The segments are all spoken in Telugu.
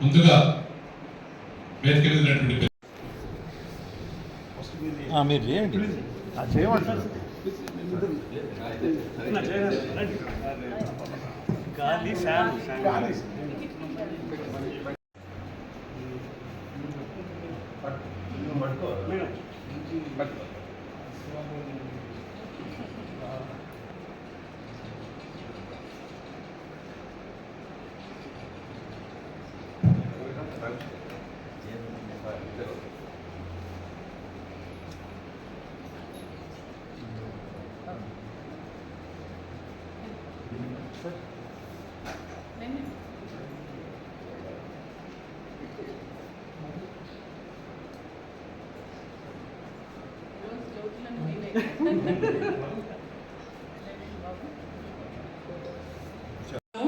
ముందుగా వేదికైనటువంటి మీరు చేయండి చేయమంటారు గాలి ఫ్యాన్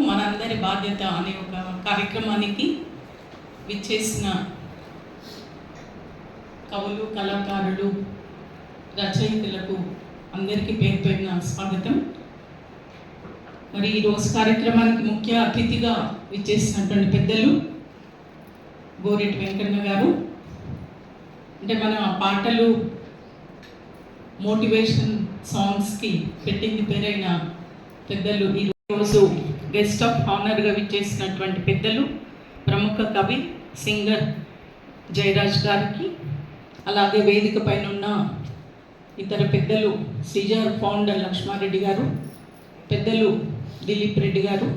మనందరి బాధ్యత అనే ఒక కార్యక్రమానికి విచ్చేసిన కవులు, కళాకారులు, రచయితలకు అందరికీ పేరు పేరున స్వాగతం. మరి ఈరోజు కార్యక్రమానికి ముఖ్య అతిథిగా విచ్చేసినటువంటి పెద్దలు గోరెటి వెంకన్న గారు. అంటే మన పాటలు మోటివేషన్ సాంగ్స్కి పెట్టింది పేరైన పెద్దలు ఈరోజు గెస్ట్ ఆఫ్ ఆనర్గా విచ్చేసినటువంటి పెద్దలు ప్రముఖ కవి, సింగర్ జయరాజ్ గారికి, అలాగే వేదిక పైన ఉన్న ఇతర పెద్దలు సిజార్ ఫౌండర్ లక్ష్మారెడ్డి గారు, పెద్దలు దిలీప్ రెడ్డి గారు,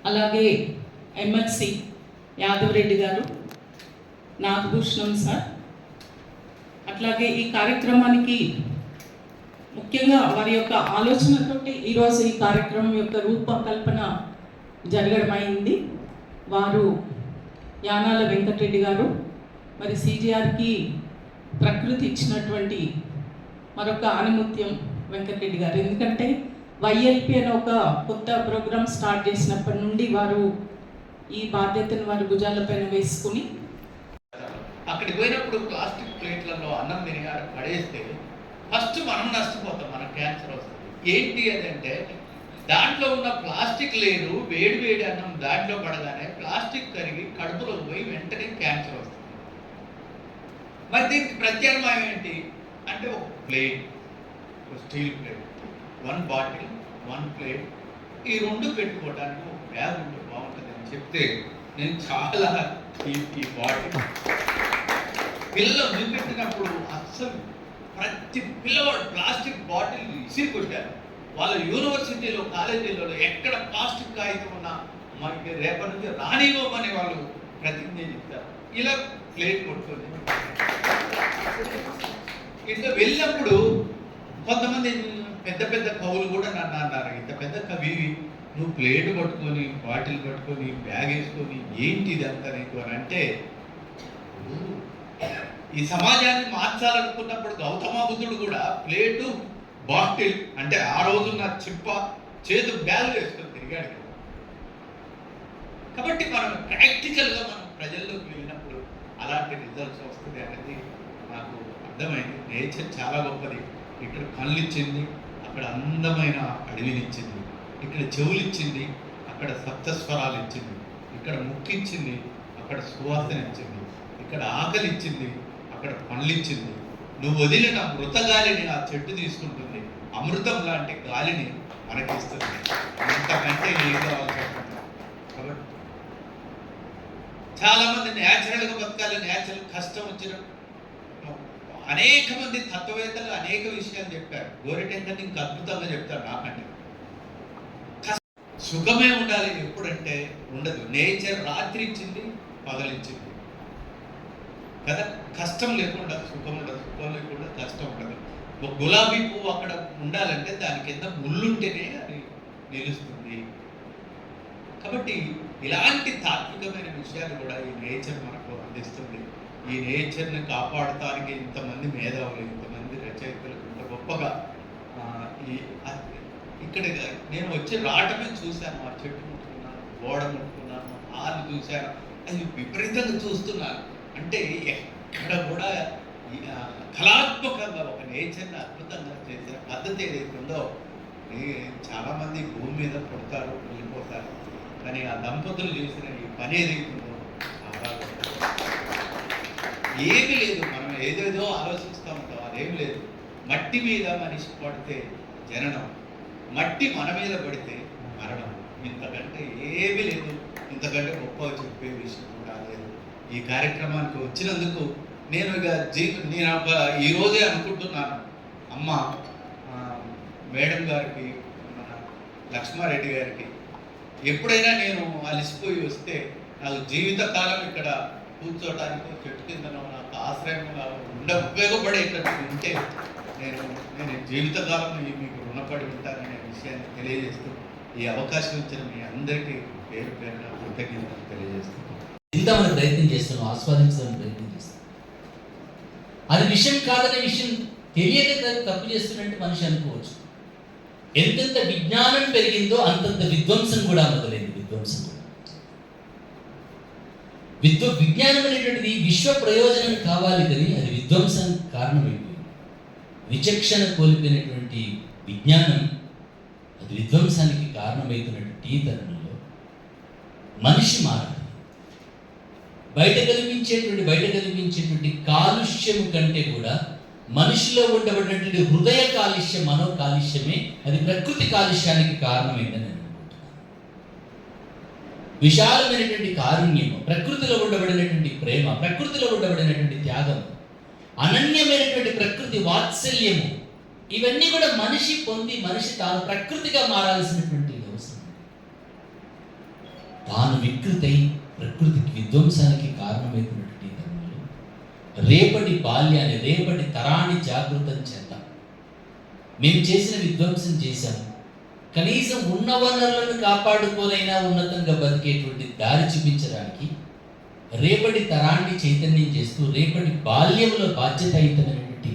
అలాగే ఎమ్మెల్సీ యాదవ్ రెడ్డి గారు, నాగభూషణం సార్, అట్లాగే ఈ కార్యక్రమానికి ముఖ్యంగా వారి యొక్క ఆలోచనతోటి ఈరోజు ఈ కార్యక్రమం యొక్క రూపకల్పన జరగడం అయింది. వారు యానాల వెంకటరెడ్డి గారు. మరి సిజిఆర్కి ప్రకృతి ఇచ్చినటువంటి మరొక ఆనిముత్యం వెంకటరెడ్డి గారు. ఎందుకంటే వైఎల్పి అనే ఒక కొత్త ప్రోగ్రాం స్టార్ట్ చేసినప్పటి నుండి వారు ఈ బాధ్యతను వారి భుజాలపైన వేసుకుని అక్కడికి పోయినప్పుడు ప్లాస్టిక్ ప్లేట్లలో అన్నం తిరిగారు పడేస్తే ఫస్ట్ మనం నష్టపోతాం, మనకు క్యాన్సర్ వస్తుంది. ఏంటి అదంటే దాంట్లో ఉన్న ప్లాస్టిక్ లేరు, వేడి వేడి అన్నం దాంట్లో పడగానే ప్లాస్టిక్ కరిగి కడుపులో పోయి వెంటనే క్యాన్సర్ వస్తుంది. మరి దీనికి ప్రత్యామ్నాయం ఏంటి అంటే ఒక ప్లేట్, ఒక స్టీల్ ప్లేట్, 1 బాటిల్ 1 ప్లేట్, ఈ 2 పెట్టుకోవడానికి ఒక బ్యాగ్ ఉంటే బాగుంటుంది అని చెప్తే నేను చాలా ఈ బాటిల్ పిల్లలు చూపెట్టినప్పుడు అస్సలు ప్రతి పిల్లవాడు ప్లాస్టిక్ బాటిల్ ఇసిరి కొట్టారు. వాళ్ళ యూనివర్సిటీలో, కాలేజీలలో ఎక్కడ ప్లాస్టిక్ కాగితం ఉన్నా మనకి రేపటి నుంచి రానివ్వమని వాళ్ళు ప్రతిజ్ఞ చెప్తారు. ఇలా ప్లేట్ కొట్టుకొని ఇట్లా వెళ్ళినప్పుడు కొంతమంది పెద్ద పెద్ద కవులు కూడా నన్ను అన్నారు, ఇంత పెద్ద కవి నువ్వు ప్లేట్ పట్టుకొని, బాటిల్ పట్టుకొని, బ్యాగ్ వేసుకొని ఏంటి ఇదంతా నీకు అని అంటే, ఈ సమాజాన్ని మార్చాలనుకున్నప్పుడు గౌతమ బుద్ధుడు కూడా ప్లేటు, బాటిల్ అంటే ఆ రోజున్న చిప్ప, చేతు బ్యాగ్ వేసుకొని తిరిగాడు. కాబట్టి మనం ప్రాక్టికల్గా మనం ప్రజల్లోకి వెళ్ళినప్పుడు అలాంటి రిజల్ట్స్ వస్తుంది అనేది నాకు అర్థమైంది. నేచర్ చాలా గొప్పది. ఇక్కడ కళ్ళు ఇచ్చింది, అక్కడ అందమైన అడవినిచ్చింది, ఇక్కడ చెవులు ఇచ్చింది, అక్కడ సప్తస్వరాలు ఇచ్చింది, ఇక్కడ ముక్కు ఇచ్చింది, అక్కడ సువాసన ఇచ్చింది, ఇక్కడ ఆకలి ఇచ్చింది, అక్కడ పండ్లు ఇచ్చింది. నువ్వు వదిలిన మృత గాలిని ఆ చెట్టు తీసుకుంటుంది, అమృతం లాంటి గాలిని మనకిస్తుంది. ఇంతకంటే ఏం కావాలి చెప్పండి. కాబట్టి చాలామంది న్యాచురల్గా బతకాలి, న్యాచురల్ కష్టం వచ్చిన అనేక మంది తత్వవేత్తలు అనేక విషయాలు చెప్పారు. గోరెటెంకని ఇంకా అద్భుతంగా చెప్తారు నాకంటే. సుఖమే ఉండాలి ఎప్పుడంటే ఉండదు. నేచర్ రాత్రి ఇచ్చింది, పగలిచ్చింది కదా. కష్టం లేకుండా సుఖం ఉండదు, సుఖం లేకుండా కష్టం ఉండదు. ఒక గులాబీ పువ్వు అక్కడ ఉండాలంటే దాని కింద ముళ్ళుంటేనే అది నిలుస్తుంది. కాబట్టి ఇలాంటి తాత్వికమైన విషయాలు కూడా ఈ నేచర్ మనకు అందిస్తుంది. ఈ నేచర్ని కాపాడటానికి ఇంతమంది మేధావులు, ఇంతమంది రచయితలు ఇంత గొప్పగా ఇక్కడ నేను వచ్చి రావటమే చూశాను. ఆ చెట్టు ముట్టుకున్నాను, గోడ ముట్టుకున్నాను, ఆలు చూశాను, అది విపరీతంగా చూస్తున్నాను. అంటే ఎక్కడ కూడా కళాత్మకంగా ఒక నేచర్ని అద్భుతంగా చేసిన పద్ధతి ఏదైతే ఉందో, చాలామంది భూమి మీద పుడతారు, వెళ్ళిపోతారు, కానీ ఆ దంపతులు చేసిన ఈ పని ఏదైతే ఉందో ఏమీ లేదు, మనం ఏదేదో ఆలోచిస్తూ ఉంటాం, అదేం లేదు. మట్టి మీద మనిషి పడితే జననం, మట్టి మన మీద పడితే మరణం. ఇంతకంటే ఏమీ లేదు, ఇంతకంటే గొప్ప చెప్పే విషయం కూడా లేదు. ఈ కార్యక్రమానికి వచ్చినందుకు నేను ఈరోజే అనుకుంటున్నాను, అమ్మ మేడం గారికి, మన లక్ష్మారెడ్డి గారికి ఎప్పుడైనా నేను అలసిపోయి వస్తే నాకు జీవితకాలం ఇక్కడ కూర్చోటానికి చెట్టు కిందనో నాకు ఆశ్రయంగా ఉపయోగపడేటట్టు ఉంటే నేను జీవితకాలం మీకు రుణపడి ఉంటాననే విషయాన్ని తెలియజేస్తూ ఈ అవకాశం ఇచ్చిన మీ అందరికీ పేరు పేరున కృతజ్ఞతలు తెలియజేస్తున్నాను. తిందామని ప్రయత్నం చేస్తున్నాం, ఆస్వాదించడానికి ప్రయత్నం చేస్తున్నాం. అది విషయం కాదనే విషయం తెలియక తప్పు చేస్తున్నట్టు మనిషి అనుకోవచ్చు. ఎంతెంత విజ్ఞానం పెరిగిందో అంతంత విధ్వంసం కూడా మొదలైంది. విజ్ఞానం అనేటువంటిది విశ్వ ప్రయోజనం కావాలి, కానీ అది విధ్వంసం కారణమైపోయింది. విచక్షణ కోల్పోయినటువంటి విజ్ఞానం అది విధ్వంసానికి కారణమవుతున్నటువంటి ఈ తరుణంలో మనిషి మారాలి. బయట కనిపించేటువంటి కాలుష్యం కంటే కూడా మనిషిలో ఉండబడినటువంటి హృదయ కాలుష్యం, మనో కాలుష్యమే అది ప్రకృతి కాలుష్యానికి కారణమైందని నేను అనుకుంటున్నాను. విశాలమైనటువంటి కారుణ్యము, ప్రకృతిలో ఉండబడినటువంటి ప్రేమ, ప్రకృతిలో ఉండబడినటువంటి త్యాగం, అనన్యమైనటువంటి ప్రకృతి వాత్సల్యము, ఇవన్నీ కూడా మనిషి పొంది మనిషి తాను ప్రకృతిగా మారాల్సినటువంటి అవసరం. తాను వికృతై ప్రకృతికి విధ్వంసానికి కారణమైనటువంటి ధర్మంలో రేపటి బాల్యాన్ని, రేపటి తరాన్ని జాగృతం చేద్దాం. మేము చేసిన విధ్వంసం చేశాము, కనీసం ఉన్న వనరులను కాపాడుకోనైనా ఉన్నతంగా బతికేటువంటి దారి చూపించడానికి రేపటి తరాన్ని చైతన్యం చేస్తూ, రేపటి బాల్యంలో బాధ్యతాయుతమైనటువంటి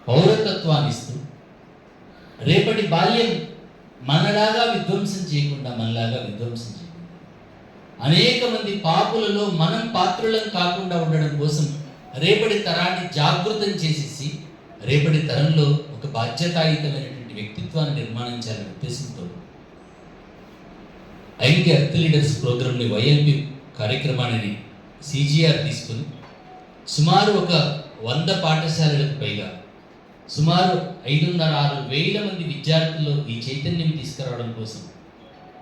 పౌరతత్వాన్ని ఇస్తూ, రేపటి బాల్యం మనలాగా విధ్వంసం చేయకుండా, మనలాగా విధ్వంసం చేయకుండా అనేక మంది పాపులలో మనం పాత్రులం కాకుండా ఉండడం కోసం రేపటి తరాన్ని జాగృతం చేసేసి రేపటి తరంలో ఒక బాధ్యతాయుతమైనటువంటి వ్యక్తిత్వాన్ని నిర్మాణం చేయాలనే ఉద్దేశంతో ఐక్య ఎర్త్ లీడర్స్ ప్రోగ్రామ్ని, వైఎల్పి కార్యక్రమాన్ని సిజిఆర్ తీసుకుని సుమారు ఒక 100 పాఠశాలలకు పైగా సుమారు 5,500-6 వేల మంది విద్యార్థుల్లో ఈ చైతన్యం తీసుకురావడం కోసం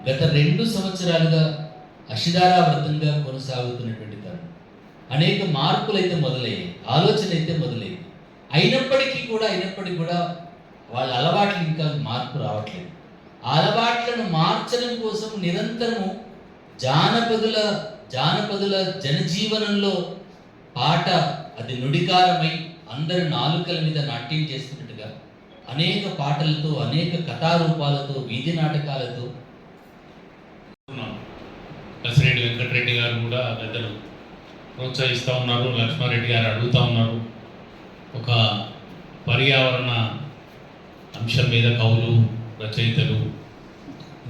గత 2 సంవత్సరాలుగా అశిధారావర్తంగా కొనసాగుతున్నటువంటి తరుణం. అనేక మార్పులు అయితే మొదలయ్యాయి, ఆలోచన అయితే మొదలయ్యాయి. అయినప్పటికీ కూడా వాళ్ళ అలవాట్లు ఇంకా మార్పు రావట్లేదు. ఆ అలవాట్లను మార్చడం కోసం నిరంతరము జానపదుల జనజీవనంలో పాట అది నుడికారమై అందరి నాలుకల మీద నాట్యం చేస్తున్నట్టుగా అనేక పాటలతో, అనేక కథారూపాలతో, వీధి నాటకాలతో కసిరెడ్డి వెంకటరెడ్డి గారు కూడా పెద్దలు ప్రోత్సహిస్తూ ఉన్నారు. లక్ష్మారెడ్డి గారు అడుగుతూ ఉన్నారు. ఒక పర్యావరణ అంశం మీద కవులు, రచయితలు,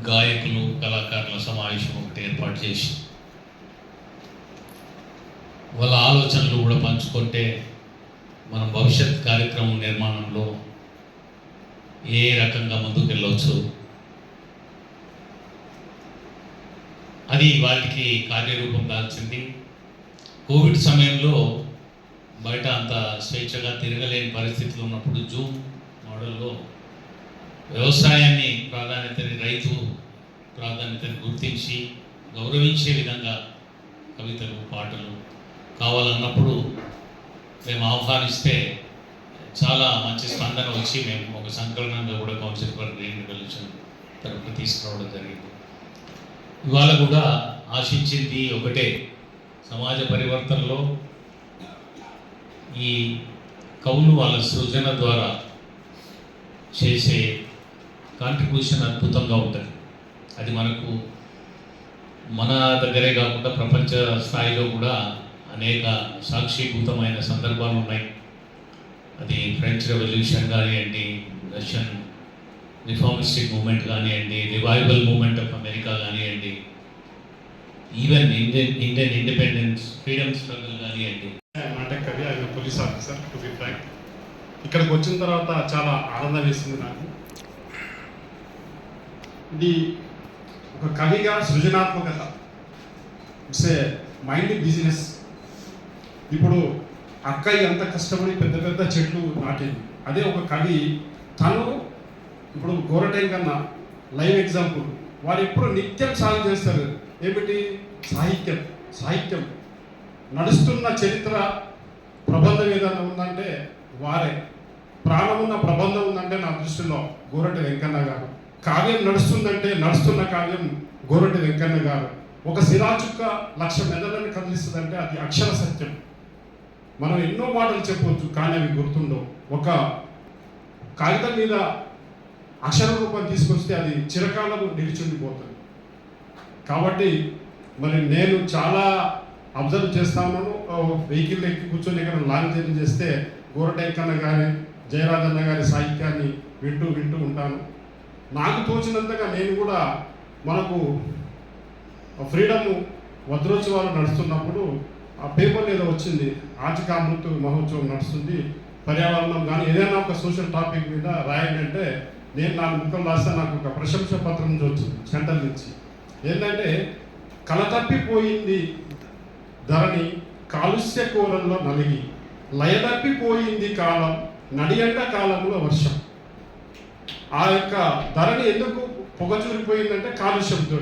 గాయకులు, కళాకారుల సమావేశం ఒకటి ఏర్పాటు చేసి వాళ్ళ ఆలోచనలు కూడా పంచుకుంటే మనం భవిష్యత్ కార్యక్రమం నిర్మాణంలో ఏ రకంగా ముందుకు వెళ్ళవచ్చు, అది వాటికి కార్యరూపం దాల్చింది. కోవిడ్ సమయంలో బయట అంత స్వేచ్ఛగా తిరగలేని పరిస్థితులు ఉన్నప్పుడు జూమ్ మోడల్లో వ్యవసాయాన్ని రైతు ప్రాధాన్యతని గుర్తించి గౌరవించే విధంగా కవితలు, పాటలు కావాలన్నప్పుడు మేము ఆహ్వానిస్తే చాలా మంచి స్పందన వచ్చి మేము ఒక సంకలనంగా కూడా కౌన్సిల్ ఫర్ గ్రీన్ రెవల్యూషన్ తరఫున తీసుకురావడం జరిగింది. ఇవాళ కూడా ఆశించింది ఒకటే, సమాజ పరివర్తనలో ఈ కవులు వాళ్ళ సృజన ద్వారా చేసే కాంట్రిబ్యూషన్ అద్భుతంగా ఉంటుంది. అది మనకు మన దగ్గరే కాకుండా ప్రపంచ స్థాయిలో కూడా అనేక సాక్షిభూతమైన సందర్భాలు ఉన్నాయి. అది ఫ్రెంచ్ రెవల్యూషన్ కానివ్వండి, రష్యన్ రిఫార్మిస్టిక్ మూమెంట్ కానివ్వండి, రివైవల్ మూమెంట్ ఆఫ్ అమెరికా కానివ్వండి, even Indian independence, freedom struggle కానివ్వండి. నాటక్ కవి, ఆయన police officer to be frank. ఇక్కడికి వచ్చిన తర్వాత చాలా ఆనందం వేసింది నాకు. ఇది ఒక కవిగా సృజనాత్మకత, ఇట్స్ ఏ మైండ్ బిజినెస్ ఇప్పుడు అక్కయ్య అంత కష్టపడి పెద్ద పెద్ద చెట్లు నాటింది. అదే ఒక కవి తను ఇప్పుడు గోరటైం కన్నా లైవ్ ఎగ్జాంపుల్, వారు ఎప్పుడు నిత్యం సాగు చేస్తారు. ఏమిటి? సాహిత్యం నడుస్తున్న చరిత్ర ప్రబంధం ఏదైనా ఉందంటే వారే. ప్రాణమున్న ప్రబంధం ఉందంటే నా దృష్టిలో గోరటి వెంకన్న గారు. కావ్యం నడుస్తుందంటే నడుస్తున్న కావ్యం గోరటి వెంకన్న గారు. ఒక శిలాచుక్క 1,00,000 మెదళ్ళని కదిలిస్తుందంటే అది అక్షర సత్యం. మనం ఎన్నో మాటలు చెప్పవచ్చు, కానీ అవి గుర్తుండవు. ఒక కాగితం మీద అక్షర రూపం తీసుకొస్తే అది చిరకాలం నిలిచుండిపోతుంది. కాబట్టి మరి నేను చాలా అబ్జర్వ్ చేస్తా ఉన్నాను. వెహికల్ ఎక్కి కూర్చొని ఇక్కడ లాంగ్ జర్నీ చేస్తే గోరటెంకన్న గారి, జయరాజన్న గారి సాహిత్యాన్ని వింటూ ఉంటాను. నాకు తోచినంతగా నేను కూడా మనకు ఫ్రీడమ్ వజ్రోత్సవాలు నడుస్తున్నప్పుడు ఆ పేపర్లో ఏదో వచ్చింది, ఆచిక అమృత మహోత్సవం నడుస్తుంది, పర్యావరణం కానీ ఏదైనా ఒక సోషల్ టాపిక్ మీద రాయండి అంటే నేను 4 ముక్కలు రాస్తే నాకు ఒక ప్రశంస పత్రం నుంచి వచ్చింది సెంటర్ నుంచి. ఏంటంటే కలతప్పిపోయింది ధరణి కాలుష్య కూరల్లో నలిగి, లయతప్పిపోయింది కాలం నడియంట కాలంలో వర్షం. ఆ యొక్క ధరణి ఎందుకు పొగచూరిపోయిందంటే కాలుష్యంతో.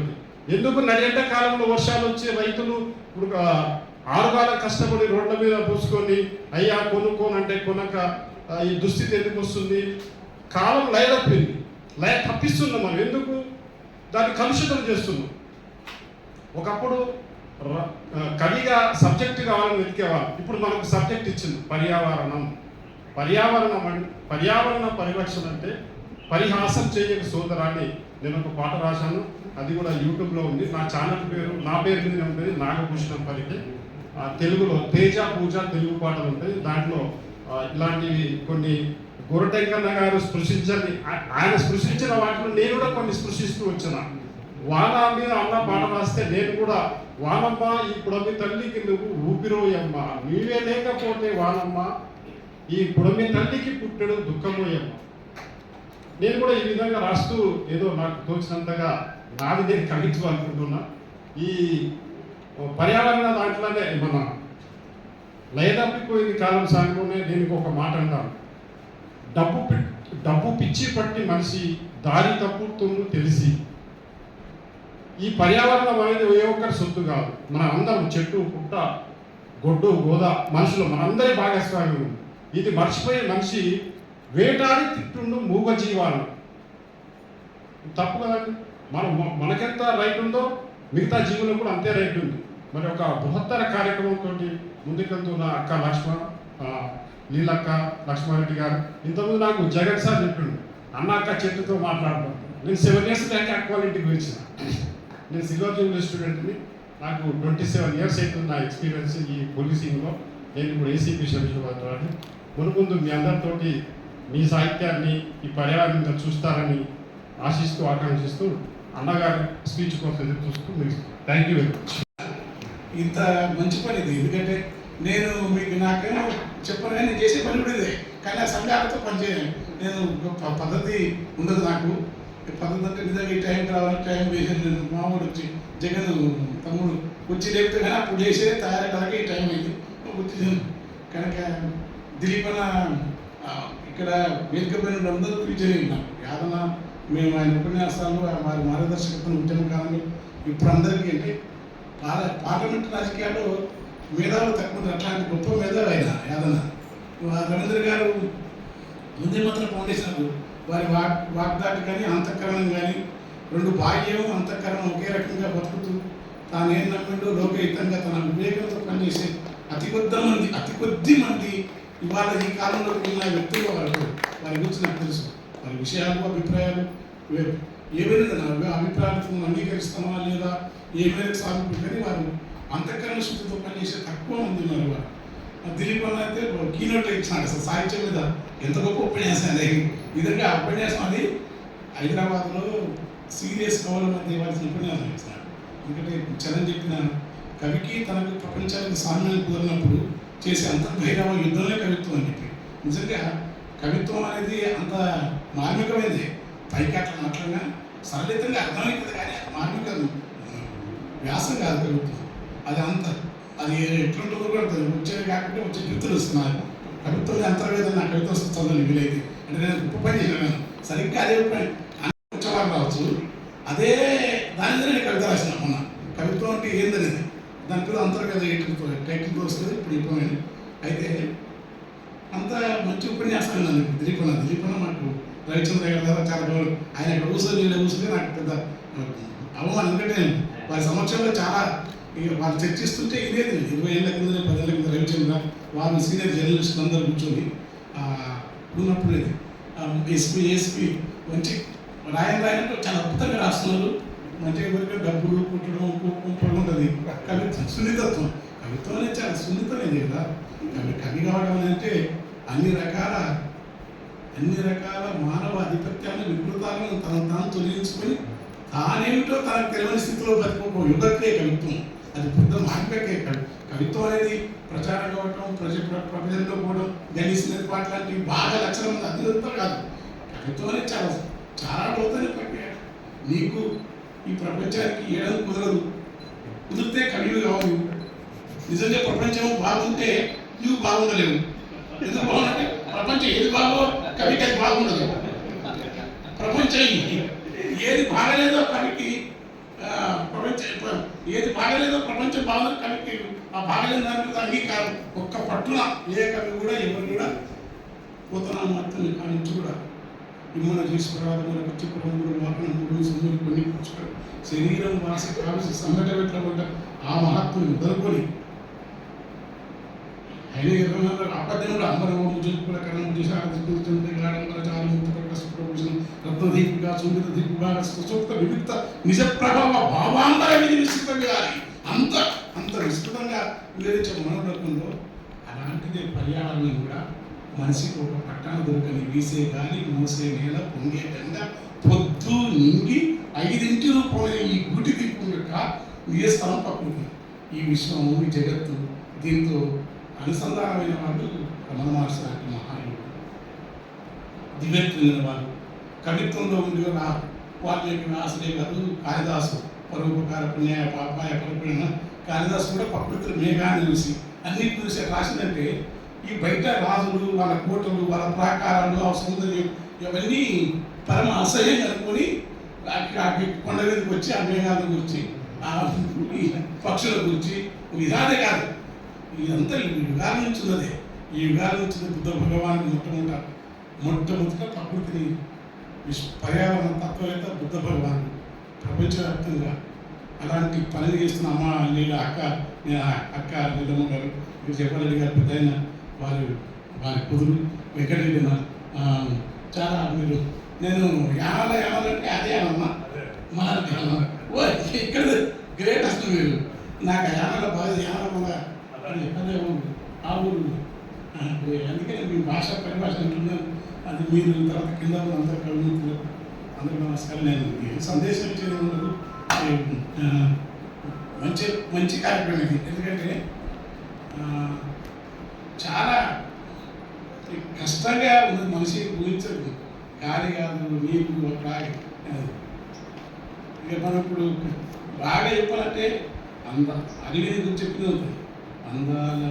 ఎందుకు నడియంట కాలంలో వర్షాలు వచ్చి రైతులు ఇప్పుడు 6 కాలం కష్టపడి రోడ్ల మీద పూసుకొని అయ్యా కొనుక్కోనంటే కొనక ఈ దుస్థితి ఎందుకు వస్తుంది? కాలం లయ తప్పింది. లయ తప్పిస్తున్నాం మనం. ఎందుకు? దాన్ని కలుషితం చేస్తున్నాం. ఒకప్పుడు కవిగా సబ్జెక్ట్ కావాలని వెతికేవాళ్ళు. ఇప్పుడు మనకు సబ్జెక్ట్ ఇచ్చింది పర్యావరణ పరిరక్షణ అంటే పరిహాసం చేయక సోదరాన్ని. నేను ఒక పాట రాశాను, అది కూడా యూట్యూబ్లో ఉంది. నా ఛానల్ పేరు నా పేరు మీద ఉంటుంది, నాగభూషణం పలికి. తెలుగులో తేజ పూజ తెలుగు పాటలు ఉంటాయి. దాంట్లో ఇలాంటివి కొన్ని గోరటెంకన్న గారు ఆయన స్పృశించిన వాటిలో నేను కూడా కొన్ని స్పృశిస్తూ వచ్చిన. వాన మీద అన్న పాట రాస్తే నేను కూడా వానమ్మ ఈ పుడమి తల్లికి నువ్వు ఊపిరోయమ్మ, నీవే లేకపోతే వానమ్మ ఈ పుడమి తల్లికి పుట్టెడు దుఃఖమోయమ్మ. నేను కూడా ఈ విధంగా రాస్తూ ఏదో నాకు తోచినంతగా నాది నేను కవిత్వం అనుకుంటున్నా. ఈ పర్యావరణ దాంట్లోనే మన లయతప్పిపోయింది కాలం సాగులోనే దీనికి ఒక మాట అంటాను, డబ్బు పిచ్చి పట్టి మనిషి దారి తప్పుతుందో తెలిసి. ఈ పర్యావరణం అనేది ఏ ఒక్కరి సొత్తు కాదు, మన అందరం చెట్టు పుట్ట గొడ్డు గోద మనుషులు మనందరి భాగస్వామ్యం ఉంది. ఇది మర్చిపోయే మనిషి వేటాడి తిట్టుండు మూగ జీవాలను. తప్పు కదండి. మనకెంత రైట్ ఉందో మిగతా జీవులకు కూడా అంతే రైట్ ఉంది. మరి ఒక బృహత్తర కార్యక్రమంతో ముందుకెళ్తున్న అక్క లీలక్క లక్ష్మారెడ్డి గారు, ఇంతకుముందు నాకు జగన్ సార్ చెప్పిండు అన్న అక్క చెట్టుతో మాట్లాడతాను. నేను 7 years బ్యాక్ అక్క వాళ్ళ ఇంటికి వచ్చిన. నేను సిల్వర్ జూబ్లీ స్టూడెంట్ని. నాకు 27 years అవుతుంది నా ఎక్స్పీరియన్స్ ఈ పోలీసింగ్లో. నేను ఇప్పుడు ఏసీపీ శంషాబాద్. మునుముందు మీ అందరితోటి మీ సాహిత్యాన్ని ఈ పర్యావరణంగా చూస్తారని ఆశిస్తూ ఆకాంక్షిస్తూ అన్నగారి స్పీచ్ కోసం ఎదురు చూస్తూ మీరు థ్యాంక్ యూ వెరీ మచ్. ఇంత మంచి పని ఇది. ఎందుకంటే నేను మీకు నాకేమో చెప్పను, నేను చేసే పని కూడా ఇదే. కానీ ఆ సంఘాలతో పనిచేయను. నేను పద్ధతి ఉండదు నాకు. పద్ధతి అంటే నిజంగా ఈ టైంకి రావాలి, టైం వేసాను. నేను మామూలు వచ్చి జగన్ తమ్ముడు వచ్చి లేపితే కానీ అప్పుడు చేసే తయారయ్యేలాగే ఈ టైం అయింది వచ్చి. కనుక దిలీప్ అన్న ఇక్కడ వేదిక పైన అందరూ కూర్చొని యాదన్న మేము ఆయన ఉపన్యాసాలు వారి మార్గదర్శకత్వం ఉద్యమ కాలంలో ఇప్పుడు అందరికీ అంటే పార్లమెంట్ రాజకీయాల్లో మేధావులు తక్కువ, అట్లాంటి గొప్ప మేధావి ఆయన యాదన్న. రవీంద్ర గారు ముందే మాత్రం ఫౌండేషన్ వారి వాగ్దాటి కానీ అంతఃకరణం కానీ 2 బాహ్యం అంతఃకరణం ఒకే రకంగా బతుకుతూ తాను ఏం నమ్మిండో లోకయుతంగా తన వివేకంతో పనిచేసే అతి కొద్ది మంది ఇవాళ ఈ కాలంలో ఉన్న వ్యక్తులు వారి గురించి నాకు తెలుసు. వారి విషయాలు అభిప్రాయాలు ఏమైనా అభిప్రాయాలతో అంగీకరిస్తామా లేదా ఏ మేరకు సాగుతుంది, కానీ వారు అంతఃకరణ శుద్ధితో పనిచేసే తక్కువ మంది ఉన్నారు. వారు దిలీప్ అన్న అయితే కీనోట్ ఇచ్చినాడు అసలు సాహిత్యం మీద ఎంత గొప్ప ఉపన్యాసం అనేది. విధంగా ఉపన్యాసం అది హైదరాబాద్లో సీరియస్ కవుల మధ్య ఇవ్వాల్సిన ఉపన్యాసం ఇచ్చినాడు. ఎందుకంటే చరణ్ చెప్పిన కవికి తనకు ప్రపంచానికి సామ్యాన్ని కుదిరినప్పుడు చేసే అంతర్బహిరవ యుద్ధంలో కవిత్వం అని చెప్పి. నిజంగా కవిత్వం అనేది అంత మార్మికమైనది. పైకి అట్లా సరళితంగా అర్థమవుతుంది, కానీ మార్మిక వ్యాసం కాదు కవిత్వం. అది అది ఎట్లుంటుందో కూడా వచ్చేది కాకుండా వచ్చే కవితలు వస్తున్నాయి. కవిత్వం అంతర్వేదం నా కవిత వస్తుంది వీలైతే అంటే నేను గొప్ప పని చేశాను. సరిగ్గా అదే పని వచ్చేవారు రావచ్చు, అదే దాని మీద నేను కవిత రాసిన మొన్న. కవిత్వం అంటే ఏందనేది దాని పేరు అంతర్వేద టైటిల్తో వస్తుంది. ఇప్పుడు చెప్పాను. అయితే అంత మంచి ఉపన్యాసం నన్ను దిలీపన మాకు రవిచంద్ర గారి ద్వారా చాలా గౌరవం. ఆయన ఇక్కడ కూర్చొని నాకు పెద్ద అవమానం. ఎందుకంటే వారి సమక్షంలో చాలా వాళ్ళు చర్చిస్తుంటే ఇదేది 20 ఏళ్ళ కింద 10 ఏళ్ళ కింద రవిచంద్ర వాళ్ళు సీనియర్ జర్నలిస్టులు అందరూ కూర్చొని ఉన్నప్పుడు ఏఎస్పీ మంచి రాయంటే చాలా అద్భుతంగా రాస్తున్నారు. మంచిగా వరకు డబ్బులు కుట్టడం కుంపడం ఉంటుంది. కవిత్వం సున్నితత్వం, కవిత్వం అనేది చాలా సున్నితమైనది కదా. కవి కావడం అంటే అన్ని రకాల మానవ ఆధిపత్యాలను వికృతాలను తాను తొలగించుకొని తానేమిటో తనకు తెలియని స్థితిలో బతికోక యుగకే కవిత్వం. అది పెద్ద మార్గకే కవిత్వం అనేది ప్రచారం కావటం, ప్రజల్లో పోవడం, గణేసినది పాట లాంటివి బాగా లక్షణం అద్భుతంతో కాదు. కవిత్వం అనేది చాలా లోతైన ప్రక్రియ. నీకు ఈ ప్రపంచానికి ఏడం కుదిరితే కవివి కావాలి. నిజంగా ప్రపంచం బాగుంటే నువ్వు బాగుండలేవు. ఎందుకు బాగుంటే ప్రపంచం ఏది బాగో కవికి అది బాగుండదు. ప్రపంచం ఏది బాగలేదో కవికి ఏది బాగలేదో ప్రపంచం బాగుంది కవికి ఆ బాగలేని దాని మీద అంగీకారం ఒక్క పట్టున ఏ కవి కూడా ఎవరు కూడా పోతనా మాత్రం కానించి కూడా విమల చేసుకురాదు చిక్కుడు వాకనముడు సుందరు కొన్ని పుచ్చుకలు శరీరం వాసి కావలసి సంఘటన ఆ మహాత్ముని మొదలుకొని ఆయన అపద్యంలో అందరము జంతువుల కరణం రత్నదీపిక సుందర దీపిక సుసూక్త వివిక్త నిజ ప్రభావ భావాంతర విధి విస్తృతంగా అంత విస్తృతంగా వివరించే మనోరత్నంలో అలాంటిదే పర్యావరణం కూడా మనిషికి ఒక పట్టాన దొరకని వీసే గాలి, మోసే నేల, పొంగే గంగ, పొద్దు నింగి 5 పోయే ఈ గుటి దీపం యొక్క నిజ స్థలం పక్కన ఈ విశ్వము, ఈ జగత్తు దీంతో అనుసంధానమైన వాళ్ళు రమణ మహర్షి లాంటి మహానుడు, దివ్యత్తులైన వారు. కవిత్వంలో ఉండి వాల్మీకి వ్యాసుడే కాదు, కాళిదాసు పరోపకార పుణ్యాయ పాపాయ పరిపూర్ణ. కాళిదాసు కూడా ప్రకృతిని మేఘాన్ని చూసి అన్నిటి చూసి రాసిందంటే ఈ బయట రాజులు వాళ్ళ కోటలు వాళ్ళ ప్రాకారాలు ఆ సౌందర్యం ఇవన్నీ పరమ అసహ్యం అనుకొని కొండ మీదకి వచ్చి ఆ మేఘాల గురించి ఆ పక్షుల గురించి ఇదాదే కాదు, ఇదంతా ఈ యుగాల నుంచి ఉన్నదే. ఈ యుగాల నుంచి బుద్ధ భగవాను మొట్టమొదట ప్రకృతిని పర్యావరణ తత్వవేత్త బుద్ధ భగవానుడు ప్రపంచవ్యాప్తంగా అలాంటి పనులు చేస్తున్న అమ్మ నీళ్ళ నేను అక్క నీలమ్మ గారు, జగన్రెడ్డి గారు పెద్ద అయిన వారి కుదురు వెంకటరెడ్డి చాలా మీరు నేను యానాలంటే అదే అనమ్మా మన ఇక్కడ గ్రేట్ అసలు మీరు నాకు యానాల బాగా యానల అదే ఆ ఊరు అందుకని మీ భాష పరిభాష అంటున్నాను. అది మీరు తర్వాత కింద అందరు కవితలు అందరూ నమస్కారం. నేను సందేశం ఇచ్చేది ఉండదు. మంచి కార్యక్రమం ఇది. ఎందుకంటే చాలా కష్టంగా ఉంది, మనిషి ఊహించదు. గాలి కాదు, నీళ్ళు అట్లా. ఇక మనం ఇప్పుడు బాగా చెప్పాలంటే అడవిని గురించి చెప్పిన అందాల